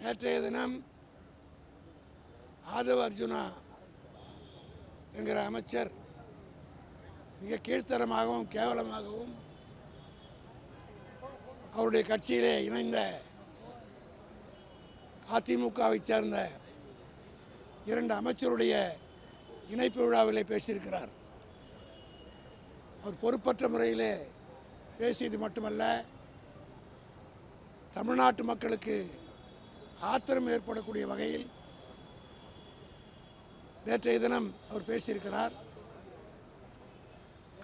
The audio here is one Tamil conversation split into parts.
நேற்றைய தினம் ஆதவ அர்ஜுனா என்கிற அமைச்சர் மிக கீழ்த்தரமாகவும் கேவலமாகவும் அவருடைய கட்சியிலே இணைந்த அதிமுகவை சேர்ந்த 2 அமைச்சருடைய இணைப்பு விழாவிலே பேசியிருக்கிறார். அவர் பொறுப்பற்ற முறையிலே பேசியது மட்டுமல்ல, தமிழ்நாட்டு மக்களுக்கு ஆத்திரம் ஏற்படக்கூடிய வகையில் நேற்றைய தினம் அவர் பேசியிருக்கிறார்.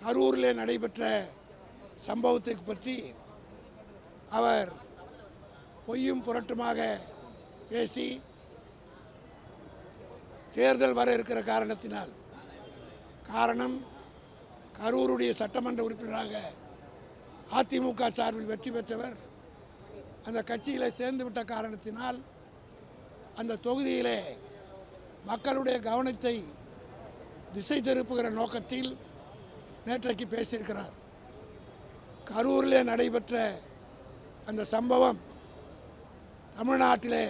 கரூரில் நடைபெற்ற சம்பவத்தை பற்றி அவர் பொய்யும் புரட்டுமாக பேசி தேர்தல் வர இருக்கிற காரணம் கரூருடைய சட்டமன்ற உறுப்பினராக அதிமுக சார்பில் வெற்றி பெற்றவர் அந்த கட்சியில் சேர்ந்து விட்ட காரணத்தினால் அந்த தொகுதியிலே மக்களுடைய கவனத்தை திசை திருப்புகிற நோக்கத்தில் நேற்றைக்கு பேசியிருக்கிறார். கரூரிலே நடைபெற்ற அந்த சம்பவம் தமிழ்நாட்டிலே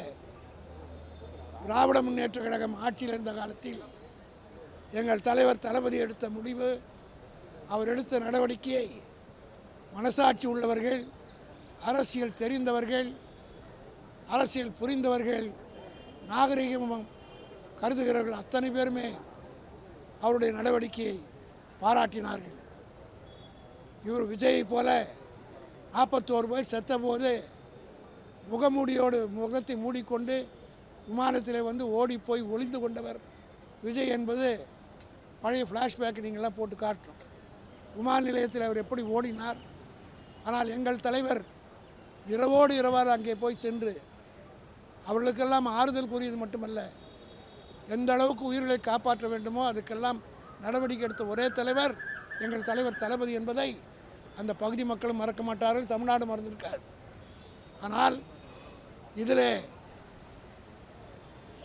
திராவிட முன்னேற்ற கழகம் ஆட்சியில் இருந்த காலத்தில் எங்கள் தலைவர் தளபதி எடுத்த முடிவு, அவர் எடுத்த நடவடிக்கையை மனசாட்சி உள்ளவர்கள், அரசியல் தெரிந்தவர்கள், அரசியல் புரிந்தவர்கள், நாகரிகம் கருதுகிறவர்கள் அத்தனை பேருமே அவருடைய நடவடிக்கையை பாராட்டினார்கள். இவர் விஜயை போல 41 பேர் செத்தபோது முகமூடியோடு முகத்தை மூடிக்கொண்டு விமானத்தில் வந்து ஓடி போய் ஒளிந்து கொண்டவர் விஜய் என்பது பழைய ஃப்ளாஷ்பேக் நீங்கள்லாம் போட்டு காட்டுறோம். விமான நிலையத்தில் அவர் எப்படி ஓடினார். ஆனால் எங்கள் தலைவர் இரவோடு இரவாறு அங்கே போய் சென்று அவர்களுக்கெல்லாம் ஆறுதல் கூறியது மட்டுமல்ல, எந்த அளவுக்கு உயிர்களை காப்பாற்ற வேண்டுமோ அதுக்கெல்லாம் நடவடிக்கை எடுத்த ஒரே தலைவர் எங்கள் தலைவர் தளபதி என்பதை அந்த பகுதி மக்களும் மறக்க மாட்டார்கள், தமிழ்நாடு மறந்திருக்காது. ஆனால் இதில்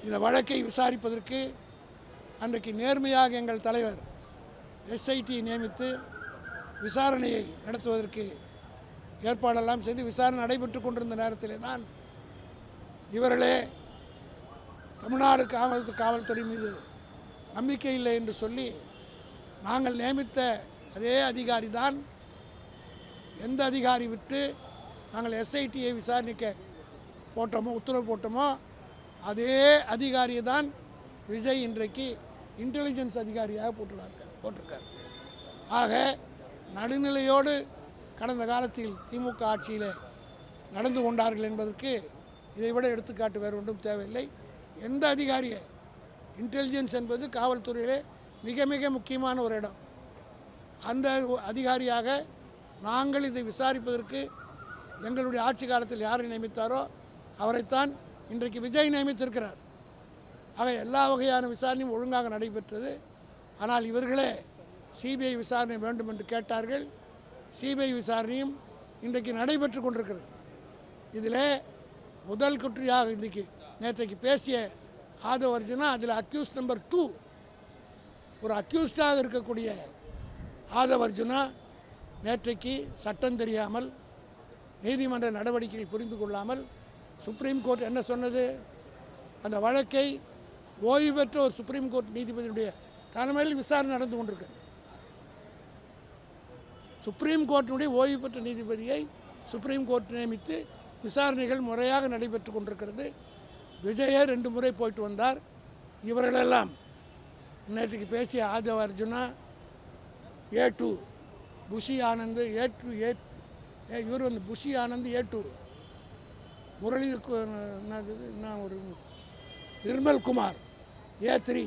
இந்த வழக்கை விசாரிப்பதற்கு அன்றைக்கு நேர்மையாக எங்கள் தலைவர் எஸ்ஐடியை நியமித்து விசாரணையை நடத்துவதற்கு ஏற்பாடெல்லாம் செய்து விசாரணை நடைபெற்று கொண்டிருந்த நேரத்திலே தான் இவர்களே தமிழ்நாடு காவல்துறை மீது நம்பிக்கை இல்லை என்று சொல்லி நாங்கள் நியமித்த அதே அதிகாரி தான், எந்த அதிகாரி விட்டு நாங்கள் எஸ்ஐடியை விசாரணைக்க போட்டோமோ உத்தரவு போட்டோமோ அதே அதிகாரியை தான் விஜய் இன்றைக்கு இன்டெலிஜென்ஸ் அதிகாரியாக போட்டிருக்கார். ஆக நடுநிலையோடு கடந்த காலத்தில் திமுக ஆட்சியில் நடந்து கொண்டார்கள் என்பதற்கு இதைவிட எடுத்துக்காட்டு வேறு ஒன்றும் தேவையில்லை. எந்த அதிகாரியை, இன்டெலிஜென்ஸ் என்பது காவல்துறையிலே மிக மிக முக்கியமான ஒரு இடம். அந்த அதிகாரியாக நாங்கள் இதை விசாரிப்பதற்கு எங்களுடைய ஆட்சி காலத்தில் யாரை நியமித்தாரோ அவரைத்தான் இன்றைக்கு விஜய் நியமித்திருக்கிறார். ஆக எல்லா வகையான விசாரணையும் ஒழுங்காக நடைபெற்றது. ஆனால் இவர்களே சிபிஐ விசாரணை வேண்டும் என்று கேட்டார்கள். சிபிஐ விசாரணையும் இன்றைக்கு நடைபெற்று கொண்டிருக்கிறது. இதில் முதல் குற்றியாக இன்றைக்கு நேற்றைக்கு பேசிய ஆதவ அர்ஜுனா, அதில் அக்யூஸ் நம்பர் 2 ஒரு அக்யூஸ்டாக இருக்கக்கூடிய ஆதவ அர்ஜுனா நேற்றைக்கு சட்டம் தெரியாமல், நீதிமன்ற நடவடிக்கைகள் புரிந்து கொள்ளாமல், சுப்ரீம் கோர்ட் என்ன சொன்னது, அந்த வழக்கை ஓய்வு பெற்ற ஒரு சுப்ரீம் கோர்ட் நீதிபதியுடைய தலைமையில் விசாரணை நடந்து கொண்டிருக்கிறது. சுப்ரீம் கோர்ட்டினுடைய ஓய்வு பெற்ற நீதிபதியை சுப்ரீம் கோர்ட் நியமித்து விசாரணைகள் முறையாக நடைபெற்று கொண்டிருக்கிறது. விஜயே 2 முறை போயிட்டு வந்தார். இவர்களெல்லாம் நேற்றைக்கு பேசிய ஆதவ அர்ஜுனா, A2 புஷி ஆனந்த், இவர் வந்து புஷி ஆனந்த், A2 முரளி ஒரு நிர்மல் குமார், A3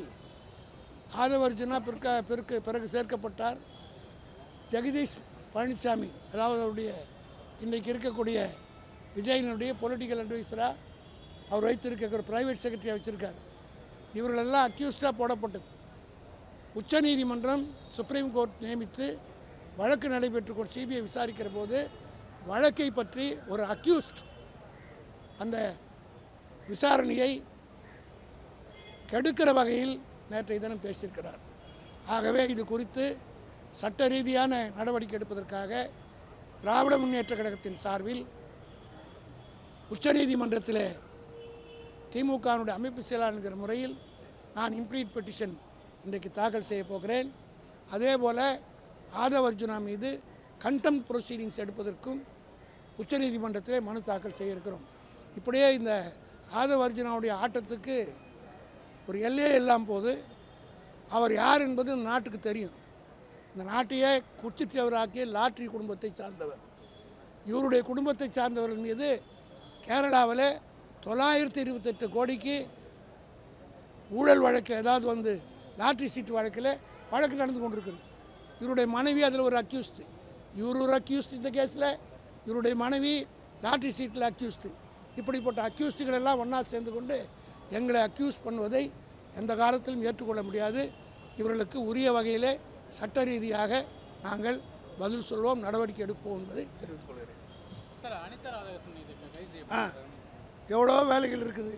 ஆதவ அர்ஜுனா பிறகு சேர்க்கப்பட்டார். ஜெகதீஷ் பழனிசாமி, அதாவது அவருடைய இன்றைக்கு இருக்கக்கூடிய விஜயனுடைய பொலிட்டிக்கல் அட்வைசராக அவர் வைத்திருக்க ஒரு ப்ரைவேட் செக்ரட்டரியாக வச்சுருக்கார். இவர்களெல்லாம் அக்யூஸ்டாக போடப்பட்டது. உச்சநீதிமன்றம் சுப்ரீம் கோர்ட் நியமித்து வழக்கு நடைபெற்று சிபிஐ விசாரிக்கிற போது வழக்கை பற்றி ஒரு அக்யூஸ்ட் அந்த விசாரணையை கெடுக்கிற வகையில் நேற்றைய தினம் பேசியிருக்கிறார். ஆகவே இது குறித்து சட்ட ரீதியான நடவடிக்கை எடுப்பதற்காக திராவிட முன்னேற்ற கழகத்தின் சார்பில் உச்சநீதிமன்றத்தில் திமுகவினுடைய அமைப்பு செயலாளர் என்கிற முறையில் நான் இம்ப்ளீட் பெட்டிஷன் இன்றைக்கு தாக்கல் செய்ய போகிறேன். அதே போல் ஆதவ் அர்ஜுனா மீது கண்டெம்ட் ப்ரொசீடிங்ஸ் எடுப்பதற்கும் உச்சநீதிமன்றத்திலே மனு தாக்கல் செய்ய இருக்கிறோம். இப்படியே இந்த ஆதவ் அர்ஜுனாவுடைய ஆட்டத்துக்கு ஒரு எல்லையே இல்லாமல் போது அவர் யார் என்பது இந்த நாட்டுக்கு தெரியும். இந்த நாட்டையே குச்சித்தவராக்கிய லாட்ரி குடும்பத்தை சார்ந்தவர். இவருடைய குடும்பத்தை சார்ந்தவர்கள் மீது கேரளாவில் 928 கோடிக்கு ஊழல் வழக்கு ஏதாவது வந்து லாட்ரி சீட்டு வழக்கில் வழக்கு நடந்து கொண்டிருக்குது. இவருடைய மனைவி அதில் ஒரு அக்யூஸ்டு, இவர் ஒரு அக்யூஸ்டு இந்த கேஸில், இவருடைய மனைவி லாட்ரி சீட்டில் அக்யூஸ்டு. இப்படிப்பட்ட அக்யூஸ்டுகள் எல்லாம் ஒன்றா சேர்ந்து கொண்டு எங்களை அக்யூஸ் பண்ணுவதை எந்த காலத்திலும் ஏற்றுக்கொள்ள முடியாது. இவர்களுக்கு உரிய வகையிலே சட்ட ரீதியாக நாங்கள் பதில் சொல்வோம், நடவடிக்கை எடுப்போம் என்பதை தெரிவித்துக் கொள்கிறேன். எவ்வளோ வேலைகள் இருக்குது.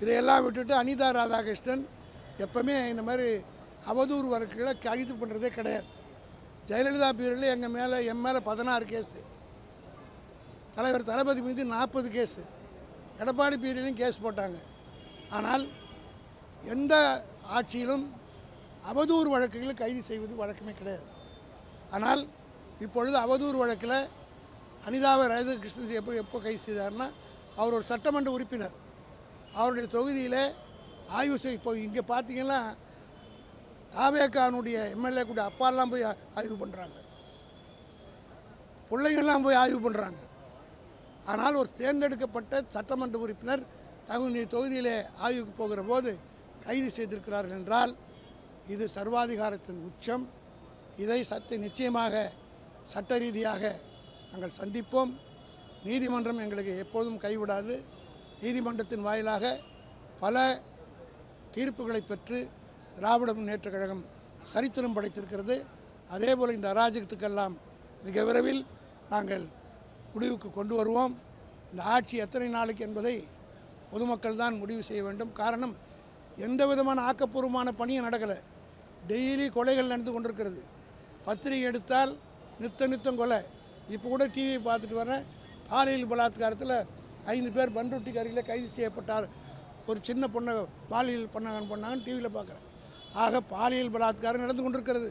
இதையெல்லாம் விட்டுட்டு அனிதா ராதாகிருஷ்ணன் எப்பவுமே இந்த மாதிரி அவதூறு வழக்குகளை கைது பண்ணுறதே கிடையாது. ஜெயலலிதா பீரியடில் என் மேலே 16 கேஸு, தலைவர் தளபதி மீது 40 கேஸு, எடப்பாடி பீரியட்லையும் கேஸ் போட்டாங்க. ஆனால் எந்த ஆட்சியிலும் அவதூறு வழக்குகளை கைது செய்வது வழக்கமே கிடையாது. ஆனால் இப்பொழுது அவதூறு வழக்கில் அனிதாவை ராதாகிருஷ்ணன் எப்போ கைது செய்தார்னா, அவர் ஒரு சட்டமன்ற உறுப்பினர். அவருடைய தொகுதியில் ஆய்வு செய்ய இப்போ இங்கே பார்த்தீங்கன்னா தாவேக்கானுடைய எம்எல்ஏ கூட அப்பாலாம் போய் ஆய்வு பண்ணுறாங்க, பிள்ளைங்கள்லாம் போய் ஆய்வு பண்ணுறாங்க. ஆனால் ஒரு தேர்ந்தெடுக்கப்பட்ட சட்டமன்ற உறுப்பினர் தகுந்த தொகுதியிலே ஆய்வுக்கு போகிற போது கைது செய்திருக்கிறார்கள் என்றால் இது சர்வாதிகாரத்தின் உச்சம். இதை நிச்சயமாக சட்ட ரீதியாக நாங்கள் சந்திப்போம். நீதிமன்றம் எங்களுக்கு எப்போதும் கைவிடாது. நீதிமன்றத்தின் வாயிலாக பல தீர்ப்புகளை பெற்று திராவிட முன்னேற்றக் கழகம் சரித்திரம் படைத்திருக்கிறது. அதேபோல் இந்த அராஜகத்துக்கெல்லாம் மிக விரைவில் நாங்கள் முடிவுக்கு கொண்டு வருவோம். இந்த ஆட்சி எத்தனை நாளைக்கு என்பதை பொதுமக்கள் தான் முடிவு செய்ய வேண்டும். காரணம், எந்த விதமான ஆக்கப்பூர்வமான பணியும் நடக்கலை. டெய்லி கொலைகள் நடந்து கொண்டிருக்கிறது. பத்திரிகை எடுத்தால் நித்தம் கொலை. இப்போ கூட டிவி பார்த்துட்டு வரேன், பாலியல் பலாத்காரத்தில் 5 பேர் பண்ருட்டிக்கு அருகில் கைது செய்யப்பட்டார். ஒரு சின்ன பொண்ணை பாலியல் பண்ணாங்கன்னு டிவியில் பார்க்குறேன். ஆக பாலியல் பலாத்காரம் நடந்து கொண்டிருக்கிறது,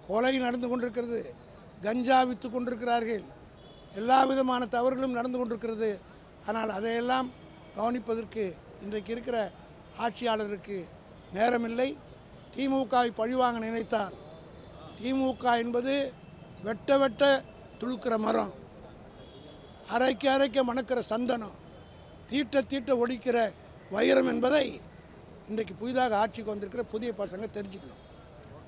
கொலை நடந்து கொண்டிருக்கிறது, கஞ்சா விற்று கொண்டிருக்கிறார்கள், எல்லா விதமான தவறுகளும் நடந்து கொண்டிருக்கிறது. ஆனால் அதையெல்லாம் கவனிப்பதற்கு இன்றைக்கு இருக்கிற ஆட்சியாளருக்கு நேரமில்லை. திமுகவை பழிவாங்க நினைத்தால், திமுக என்பது வெட்ட துளுக்கிற மரம், அரைக்க மணக்கிற சந்தனம், தீட்ட ஒழிக்கிற வைரம் என்பதை இன்றைக்கு புதிதாக ஆட்சிக்கு வந்திருக்கிற புதிய பசங்க தெரிஞ்சுக்கணும்.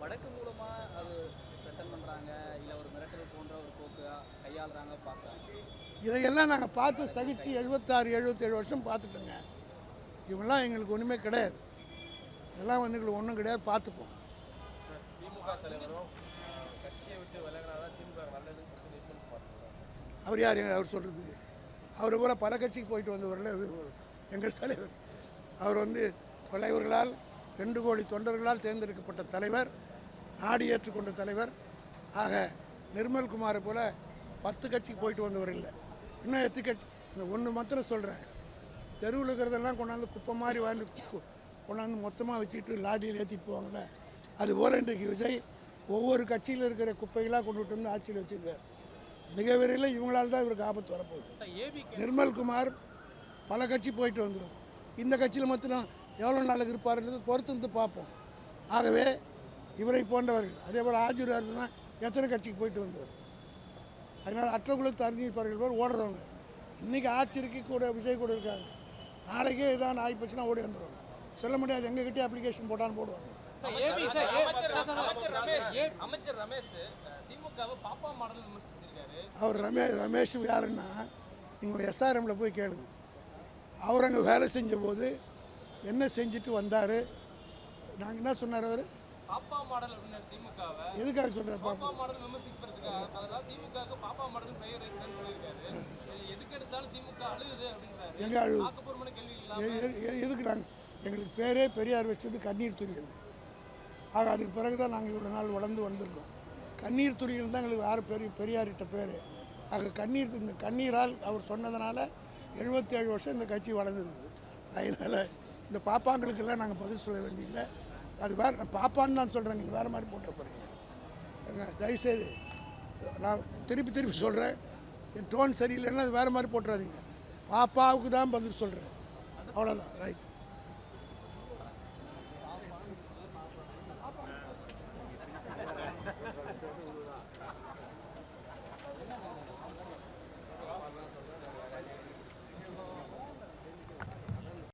வடக்கு மூலமா அது த்ரெட்டன் பண்றாங்க, இல்ல ஒரு மிரட்டல் போன்ற ஒரு போக்கு கையாளுறாங்க பார்க்குறாங்க. இதையெல்லாம் நாங்கள் பார்த்து சகிச்சு 76-77 வருஷம் பார்த்துட்டோங்க. இவெல்லாம் எங்களுக்கு ஒன்றுமே கிடையாது. இதெல்லாம் வந்து எங்களுக்கு ஒன்றும் கிடையாது, பார்த்துப்போம். திமுக தலைவரும் கட்சியை விட்டு விலகினாதான் திமுக நல்லதுன்னு சொல்லி அவர் யார் அவர் சொல்கிறது? அவர் போல பல கட்சிக்கு போயிட்டு வந்தவரில் எங்கள் தலைவர். அவர் வந்து தலைவர்களால் 2 கோடி தொண்டர்களால் தேர்ந்தெடுக்கப்பட்ட தலைவர், நாடு ஏற்றுக்கொண்ட தலைவர். ஆக நிர்மல்குமாரை போல் 10 கட்சிக்கு போயிட்டு வந்தவர் இல்லை. இன்னும் 8 கட்சி. இந்த ஒன்று மாத்திரம் சொல்கிறேன், தெருவில் இருக்கிறதெல்லாம் கொண்டாந்து குப்பை மாதிரி கொண்டாந்து மொத்தமாக வச்சுக்கிட்டு லாரியில் ஏற்றிட்டு போவாங்கள்ல, அதுபோல் இன்றைக்கு விஜய் ஒவ்வொரு கட்சியில் இருக்கிற குப்பைகளாக கொண்டுட்டு வந்து ஆட்சியில் வச்சுருக்கார். மிக விரைவில் இவங்களால் தான் இவருக்கு ஆபத்து வரப்போகுது. நிர்மல்குமார் பல கட்சி போயிட்டு வந்தவர். இந்த கட்சியில் மட்டும் எவ்வளோ நாளுக்கு இருப்பார்ன்றது பொறுத்து வந்து பார்ப்போம். ஆகவே இவரை போன்றவர்கள், அதே போல் ஆஜூர் தான் எத்தனை கட்சிக்கு போயிட்டு வந்தவர். அதனால் அற்றகுலத்து அறிஞர்கள் பேர் ஓடுறவங்க. இன்றைக்கி ஆட்சி இருக்க கூட விஜய் கூட இருக்காங்க. நாளைக்கே இதான் ஆகிப்போச்சுன்னா ஓடி வந்துடுவாங்க. சொல்ல முடியாது, எங்ககிட்டே அப்ளிகேஷன் போட்டான்னு போடுவாங்க. அமைச்சர் ரமேஷ் திமுகவை பாப்பா மாடல் விமர்சிச்சிருக்காரு. அவர் ரமேஷ் யாருன்னா, நீங்கள் எஸ்ஆர்எம்மில் போய் கேளுங்க. அவர் அங்கே வேலை செஞ்ச போது என்ன செஞ்சுட்டு வந்தார், நாங்கள் என்ன சொன்னார் அவர்? பாப்பா மாடல் அப்படின்னு திமுகவை எதுக்காக சொல்கிறார்? பாப்பா மாடல் விமர்சிக்கிறதுக்காக, அதாவது திமுகவுக்கு பாப்பா மாடல் பெயர் இருக்குன்னு சொல்லியிருக்காரு. எதுக்கு எடுத்தாலும் திமுக அழுகுது அப்படின்றாரு. எங்கே அழுகுது? ஆக்கப்பூர்வமான கேள்வி இல்லாமல் எதுக்கு நாங்கள் எங்களுக்கு பேரே பெரியார் வச்சது கண்ணீர் துரிகள். ஆக அதுக்கு பிறகு தான் நாங்கள் இவ்வளோ நாள் வளர்ந்து வந்திருக்கோம். கண்ணீர் துரிகள் தான் எங்களுக்கு யார் பெரியார்கிட்ட பேர். ஆக இந்த கண்ணீரால் அவர் சொன்னதுனால 77 வருஷம் இந்த கட்சி வளர்ந்துருக்குது. அதனால் இந்த பாப்பாங்களுக்கெல்லாம் நாங்கள் பதில் சொல்ல வேண்டியதில்லை. அது வேறு, நான் பாப்பான்னு தான் சொல்கிறேன், நீங்கள் வேறு மாதிரி போட்டுற போகிறீங்க. தயவுசெய்து நான் திருப்பி சொல்கிறேன், என் டோன் சரியில்லைன்னா அது வேறு மாதிரி போட்டுறாதீங்க. பாப்பாவுக்கு தான் பதில் சொல்கிறேன், அவ்வளோதான். ரைட்.